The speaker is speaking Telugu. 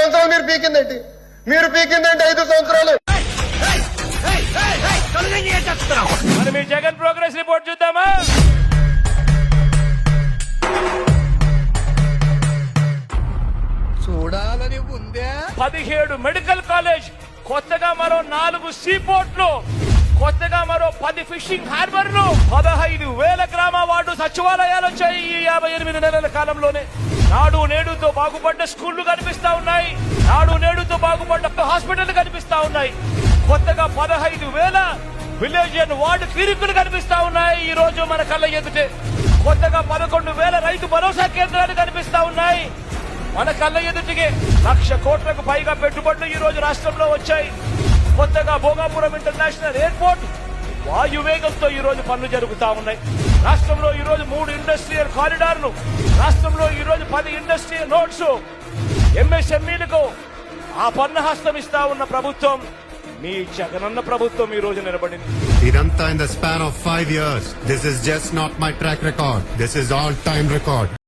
సంవత్సరాలు మీరు పీకిందేంటి? 5 సంవత్సరాలు. మరి మీ జగన్ ప్రోగ్రెస్ రిపోర్ట్ చూద్దామా? చూడాలని ఉందే. 17 మెడికల్ కాలేజ్, కొత్తగా మరో 4 సీ పోర్ట్లు, కొత్తగా మరో 10 ఫిషింగ్ హార్బర్లు, 15,000 గ్రామ వార్డు సచివాలయాలు వచ్చాయి ఈ 58 నెలల కాలంలోనే. నాడు నేడుతో బాగుపడ్డ స్కూళ్లు కనిపిస్తా ఉన్నాయి, నాడు నేడుతో బాగుపడ్డ హాస్పిటల్ కనిపిస్తా ఉన్నాయి. కొత్తగా 15,000 విలేజ్ అండ్ వార్డు క్లినిక్లు కనిపిస్తా ఉన్నాయి ఈ రోజు మన కళ్ళ ఎదుటే. కొత్తగా 11,000 రైతు భరోసా కేంద్రాలు కనిపిస్తా ఉన్నాయి మన కళ్ళ ఎదుటికి. 1,00,000 కోట్లకు పైగా పెట్టుబడులు ఈ రోజు రాష్ట్రంలో వచ్చాయి. కొత్తగా భోగాపురం ఇంటర్నేషనల్ ఎయిర్పోర్ట్ వాయువేగంతో ఈ రోజు పనులు జరుగుతా ఉన్నాయి. రాష్ట్రంలో ఈ రోజు 3 ఇండస్ట్రియల్ కారిడార్లు, రాష్ట్రంలో ఈ రోజు 10 ఇండస్ట్రియల్ నోట్స్, ఎంఎస్ఎంఈలకు ఆ పన్ను హస్తం ఇస్తా ఉన్న ప్రభుత్వం మీ జగనన్న ప్రభుత్వం ఈ రోజు నిలబడింది. Idanta in the span of 5 years. This is just not my track record. This is all-time record.